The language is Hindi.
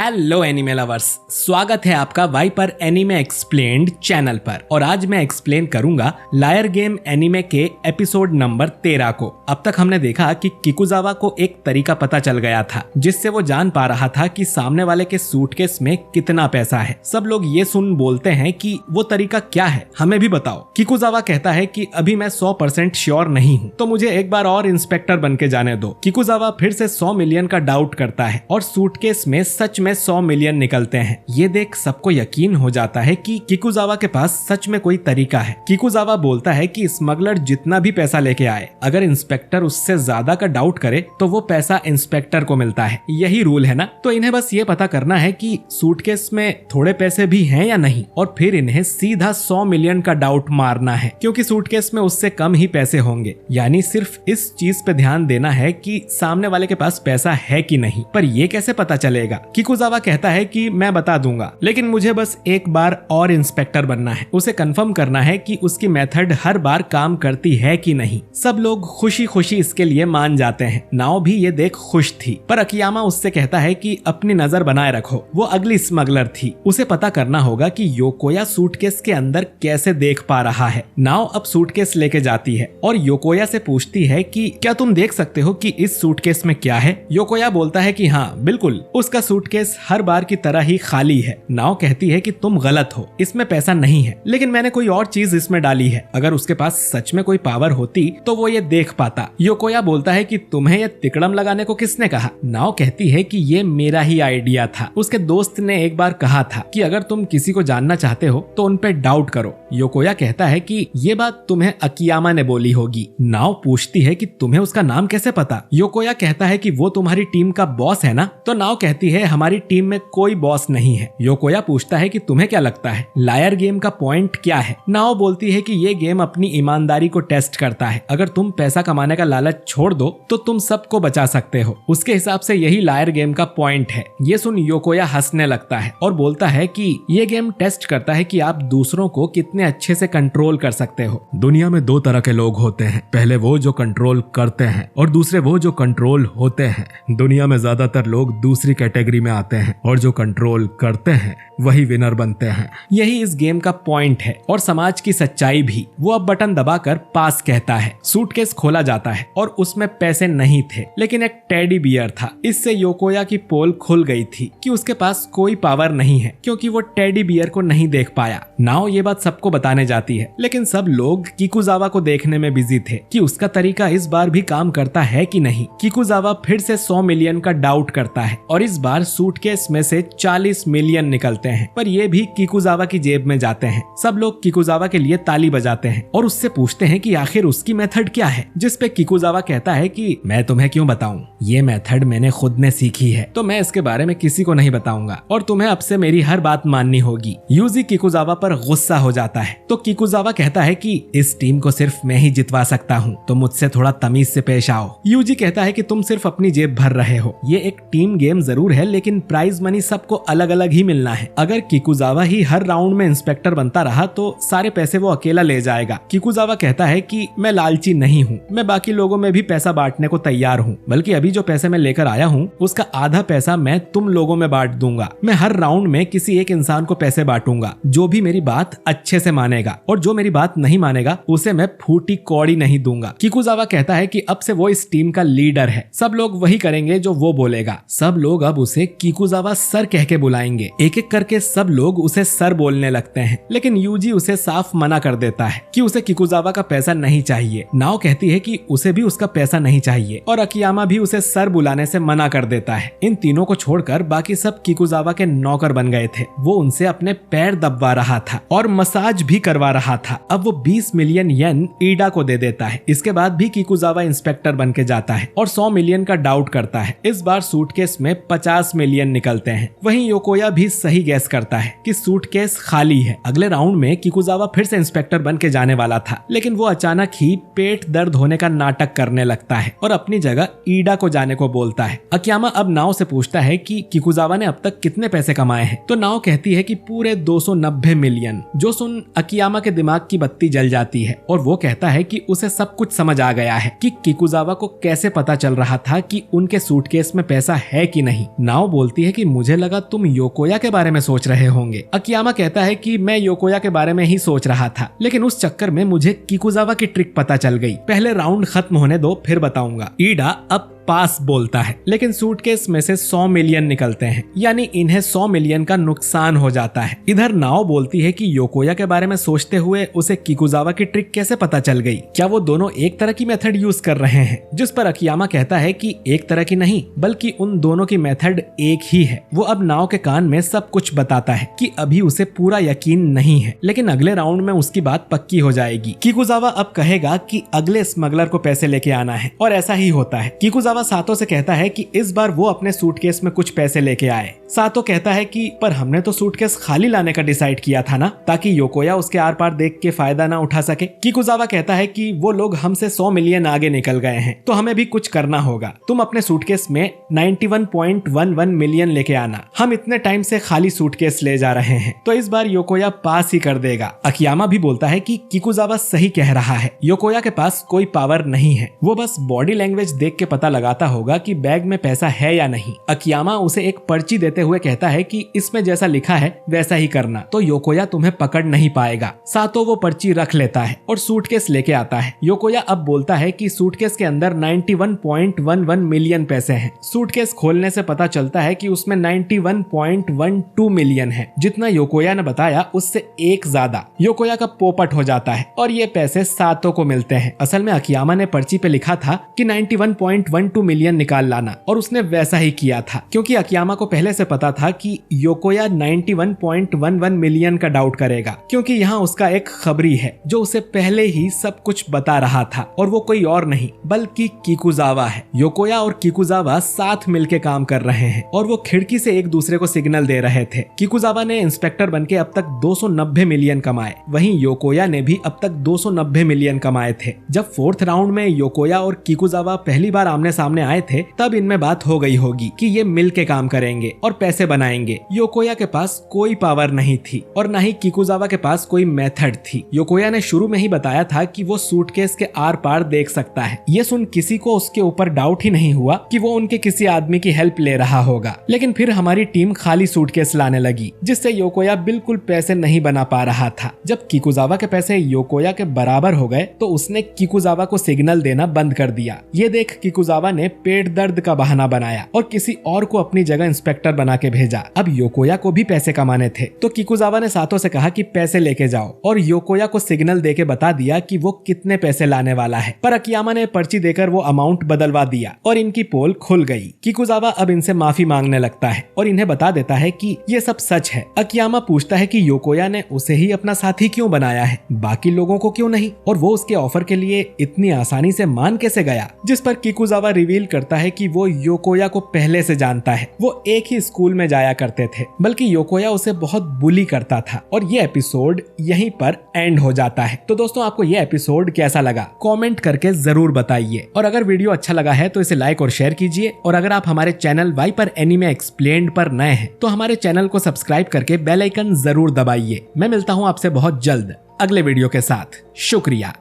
हेलो एनिमे लवर्स, स्वागत है आपका वाइपर एनिमे एक्सप्लेन्ड चैनल पर। और आज मैं एक्सप्लेन करूंगा लायर गेम एनिमे के एपिसोड नंबर 13 को। अब तक हमने देखा कि किकुजावा को एक तरीका पता चल गया था जिससे वो जान पा रहा था कि सामने वाले के सूटकेस में कितना पैसा है। सब लोग ये सुन बोलते हैं कि वो तरीका क्या है, हमें भी बताओ। किकुजावा कहता है कि अभी मैं 100% श्योर नहीं हूँ, तो मुझे एक बार और इंस्पेक्टर बन के जाने दो। किकुजावा फिर से 100 मिलियन का डाउट करता है और सूटकेस में सच में 100 मिलियन निकलते हैं। ये देख सबको यकीन हो जाता है कि किकुजावा के पास सच में कोई तरीका है। किकुजावा बोलता है कि स्मगलर जितना भी पैसा लेके आए, अगर इंस्पेक्टर उससे ज्यादा का डाउट करे तो वो पैसा इंस्पेक्टर को मिलता है। यही रूल है ना। तो इन्हें बस ये पता करना है कि सूटकेस में थोड़े पैसे भी हैं या नहीं, और फिर इन्हें सीधा 100 मिलियन का डाउट मारना है, क्योंकि सूटकेस में उससे कम ही पैसे होंगे। यानी सिर्फ इस चीज पे ध्यान देना है कि सामने वाले के पास पैसा है कि नहीं। पर ये कैसे पता चलेगा? किकुजावा कहता है कि मैं बता दूंगा, लेकिन मुझे बस एक बार और इंस्पेक्टर बनना है। उसे कंफर्म करना है कि उसकी मेथड हर बार काम करती है कि नहीं। सब लोग खुशी खुशी इसके लिए मान जाते हैं। नाओ भी ये देख खुश थी, पर अकियामा उससे कहता है कि अपनी नजर बनाए रखो, वो अगली स्मगलर थी। उसे पता करना होगा कि योकोया सूटकेस के अंदर कैसे देख पा रहा है। नाओ अब सूटकेस लेके जाती है और योकोया से पूछती है कि क्या तुम देख सकते हो कि इस सूटकेस में क्या है? योकोया बोलता है कि हाँ बिल्कुल, उसका सूटकेस हर बार की तरह ही खाली है। नाओ कहती है कि तुम गलत हो, इसमें पैसा नहीं है, लेकिन मैंने कोई और चीज इसमें डाली है। अगर उसके पास सच में कोई पावर होती तो वो ये देख पाता। योकोया बोलता है कि तुम्हें ये तिकड़म लगाने को किसने कहा? नाओ कहती है कि ये मेरा ही आइडिया था। उसके दोस्त ने एक बार कहा था कि अगर तुम किसी को जानना चाहते हो तो उन पे डाउट करो। योकोया कहता है कि ये बात तुम्हें अकियामा ने बोली होगी। नाओ पूछती है कि तुम्हें उसका नाम कैसे पता? योकोया कहता है कि वो तुम्हारी टीम का बॉस है ना। तो नाओ कहती है हमारी टीम में कोई बॉस नहीं है। योकोया पूछता है कि तुम्हें क्या लगता है लायर गेम का पॉइंट क्या है? नाओ बोलती है कि ये गेम अपनी ईमानदारी को टेस्ट करता है। अगर तुम पैसा कमाने का लालच छोड़ दो तो तुम सबको बचा सकते हो। उसके हिसाब से यही लायर गेम का पॉइंट है। ये सुन योकोया हंसने लगता है और बोलता है कि ये गेम टेस्ट करता है कि आप दूसरों को कितने अच्छे से कंट्रोल कर सकते हो। दुनिया में दो तरह के लोग होते हैं, पहले वो जो कंट्रोल करते हैं और दूसरे वो जो कंट्रोल होते हैं। दुनिया में ज्यादातर लोग दूसरी कैटेगरी में आते हैं और जो कंट्रोल करते हैं वही विनर बनते हैं। यही इस गेम का पॉइंट है और समाज की सच्चाई भी। वो अब बटन दबाकर पास कहता है। सूटकेस खोला जाता है और उसमें पैसे नहीं थे, लेकिन एक टेडी बियर था। इससे योकोया की पोल खुल गई थी कि उसके पास कोई पावर नहीं है, क्योंकि वो टेडी बियर को नहीं देख पाया। नाओ ये बात सबको बताने जाती है, लेकिन सब लोग किकुजावा को देखने में बिजी थे कि उसका तरीका इस बार भी काम करता है कि नहीं। किकुजावा फिर से 100 मिलियन का डाउट करता है और इस बार सूटकेस में से 40 मिलियन निकलते हैं, पर ये भी किकुजावा की जेब में जाते हैं। सब लोग किकुजावा के लिए ताली बजाते हैं और उससे पूछते हैं कि आखिर उसकी मेथड क्या है, जिस पे किकुजावा कहता है कि मैं तुम्हें क्यों बताऊं, ये मेथड मैंने खुद ने सीखी है, तो मैं इसके बारे में किसी को नहीं बताऊंगा और तुम्हें अब से मेरी हर बात माननी होगी। यूजी किकुजावा पर गुस्सा हो जाता है, तो किकुजावा कहता है कि इस टीम को सिर्फ मैं ही जितवा सकता हूँ, तो मुझसे थोड़ा तमीज से पेश आओ। यूजी कहता है कि तुम सिर्फ अपनी जेब भर रहे हो। ये एक टीम गेम जरूर है, लेकिन प्राइज मनी सबको अलग अलग ही मिलना है। अगर किकुजावा ही हर राउंड में इंस्पेक्टर बनता रहा तो सारे पैसे वो अकेला ले जाएगा। किकुजावा कहता है कि मैं लालची नहीं हूँ, मैं बाकी लोगों में भी पैसा बांटने को तैयार हूँ, बल्कि अभी जो पैसे मैं लेकर आया हूँ उसका आधा पैसा मैं तुम लोगों में बांट दूंगा। मैं हर राउंड में किसी एक इंसान को पैसे बांटूंगा जो भी मेरी बात अच्छे से मानेगा, और जो मेरी बात नहीं मानेगा उसे मैं फूटी कौड़ी नहीं दूंगा। किकुजावा कहता है कि अब से वो इस टीम का लीडर है, सब लोग वही करेंगे जो वो बोलेगा। सब लोग अब उसे किकुजावा सर कह के बुलाएंगे। एक एक करके सब लोग उसे सर बोलने लगते हैं, लेकिन यूजी उसे साफ मना कर देता है कि उसे किकुजावा का पैसा नहीं चाहिए। नाओ कहती है कि उसे भी उसका पैसा नहीं चाहिए, और अकियामा भी उसे सर बुलाने से मना कर देता है। इन तीनों को छोड़कर बाकी सब किकुजावा के नौकर बन गए थे। वो उनसे अपने पैर दबवा रहा था और मसाज भी करवा रहा था। अब वो 20 मिलियन येन ईडा को दे देता है। इसके बाद भी किकुजावा इंस्पेक्टर बन के जाता है और 100 मिलियन का डाउट करता है। इस बार सूटकेस में 50 मिलियन निकलते हैं। वहीं योकोया भी सही गैस करता है कि सूटकेस खाली है। अगले राउंड में किकुजावा फिर से इंस्पेक्टर बन के जाने वाला था, लेकिन वो अचानक ही पेट दर्द होने का नाटक करने लगता है और अपनी जगह ईडा को जाने को बोलता है। अकियामा अब नाओ से पूछता है कि किकुजावा ने अब तक कितने पैसे कमाए हैं, तो नाओ कहती है कि पूरे 290 मिलियन। जो सुन अकियामा के दिमाग की बत्ती जल जाती है और वो कहता है कि उसे सब कुछ समझ आ गया है कि किकुजावा को कैसे पता चल रहा था कि उनके सूटकेस में पैसा है कि नहीं। नाओ बोलता बोलती है कि मुझे लगा तुम योकोया के बारे में सोच रहे होंगे। अकियामा कहता है कि मैं योकोया के बारे में ही सोच रहा था, लेकिन उस चक्कर में मुझे किकुजावा की ट्रिक पता चल गई। पहले राउंड खत्म होने दो, फिर बताऊंगा। ईडा अब पास बोलता है, लेकिन सूटकेस में से 100 मिलियन निकलते हैं, यानी इन्हें 100 मिलियन का नुकसान हो जाता है। इधर नाओ बोलती है कि योकोया के बारे में सोचते हुए उसे किकुजावा की ट्रिक कैसे पता चल गई, क्या वो दोनों एक तरह की मेथड यूज कर रहे हैं? जिस पर अकियामा कहता है कि एक तरह की नहीं, बल्कि उन दोनों की मेथड एक ही है। वो अब नाओ के कान में सब कुछ बताता है कि अभी उसे पूरा यकीन नहीं है, लेकिन अगले राउंड में उसकी बात पक्की हो जाएगी। किकुजावा अब कहेगा कि अगले स्मगलर को पैसे लेके आना है, और ऐसा ही होता है। किकुजावा सातो से कहता है कि इस बार वो अपने सूटकेस में कुछ पैसे लेके आए। सातो कहता है कि पर हमने तो सूटकेस खाली लाने का डिसाइड किया था ना, ताकि योकोया उसके आर पार देख के फायदा ना उठा सके। किकुजावा कहता है कि वो लोग हमसे 100 मिलियन आगे निकल गए हैं, तो हमें भी कुछ करना होगा। तुम अपने सूटकेस में 91.11 मिलियन लेके आना, हम इतने टाइम से खाली सूटकेस ले जा रहे हैं, तो इस बार योकोया पास ही कर देगा। अकियामा भी बोलता है कि किकुजावा सही कह रहा है, योकोया के पास कोई पावर नहीं है, वो बस बॉडी लैंग्वेज देख के पता लगाता होगा कि बैग में पैसा है या नहीं। अकियामा उसे एक पर्ची देते हुए कहता है कि इसमें जैसा लिखा है वैसा ही करना, तो योकोया तुम्हें पकड़ नहीं पाएगा। सातो वो पर्ची रख लेता है और सूटकेस लेके आता है। योकोया अब बोलता है कि सूटकेस के अंदर 91.11 मिलियन पैसे हैं। सूटकेस खोलने से पता चलता है कि उसमें 91.12 मिलियन है, जितना योकोया ने बताया उससे एक ज्यादा। योकोया का पोपट हो जाता है और ये पैसे सातो को मिलते हैं। असल में अकियामा ने पर्ची पे लिखा था कि 91.12 मिलियन निकाल लाना, और उसने वैसा ही किया था, क्योंकि अकियामा को पहले से पता था कि योकोया 91.11 मिलियन का डाउट करेगा, क्योंकि यहाँ उसका एक खबरी है जो उसे पहले ही सब कुछ बता रहा था, और वो कोई और नहीं बल्कि किकुजावा है। योकोया और किकुजावा साथ मिलके काम कर रहे हैं और वो खिड़की से एक दूसरे को सिग्नल दे रहे थे। किकुजावा ने इंस्पेक्टर बनके अब तक 290 मिलियन कमाए, वहीं योकोया ने भी अब तक 290 मिलियन कमाए थे। जब 4th राउंड में योकोया और किकुजावा पहली बार आमने सामने आए थे, तब इनमें बात हो गई होगी कि ये मिल के काम करेंगे और पैसे बनाएंगे। योकोया के पास कोई पावर नहीं थी और न ही किकुजावा के पास कोई मेथड थी। योकोया ने शुरू में ही बताया था कि वो सूटकेस के आर पार देख सकता है। ये सुन किसी को उसके ऊपर डाउट ही नहीं हुआ कि वो उनके किसी आदमी की हेल्प ले रहा होगा। लेकिन फिर हमारी टीम खाली सूटकेस लाने लगी, जिससे योकोया बिल्कुल पैसे नहीं बना पा रहा था। जब किकुजावा के पैसे योकोया के बराबर हो गए तो उसने किकुजावा को सिग्नल देना बंद कर दिया। ये देख किकुजावा ने पेट दर्द का बहाना बनाया और किसी और को अपनी जगह इंस्पेक्टर बना के भेजा। अब योकोया को भी पैसे कमाने थे, तो किकुजावा ने सातो से कहा कि पैसे लेके जाओ, और योकोया को सिग्नल देके बता दिया कि वो कितने पैसे लाने वाला है। पर अकियामा ने पर्ची देकर वो अमाउंट बदलवा दिया और इनकी पोल खुल गई। किकुजावा अब इनसे माफी मांगने लगता है और इन्हें बता देता है कि ये सब सच है। अकियामा पूछता है कि योकोया ने उसे ही अपना साथी क्यों बनाया है, बाकी लोगों को क्यों नहीं, और वो उसके ऑफर के लिए इतनी आसानी से मान कैसे गया। जिस पर किकुजावा रिवील करता है कि वो योकोया को पहले से जानता है, वो एक ही स्कूल में जाया करते थे, बल्कि योकोया उसे बहुत बुली करता था। और ये एपिसोड यहीं पर एंड हो जाता है। तो दोस्तों, आपको ये एपिसोड कैसा लगा कमेंट करके जरूर बताइए, और अगर वीडियो अच्छा लगा है तो इसे लाइक और शेयर कीजिए। और अगर आप हमारे चैनल वाइपर एनीमे एक्सप्लेन्ड पर नए हैं तो हमारे चैनल को सब्सक्राइब करके बेल आइकन जरूर दबाइए। मैं मिलता हूँ आपसे बहुत जल्द अगले वीडियो के साथ। शुक्रिया।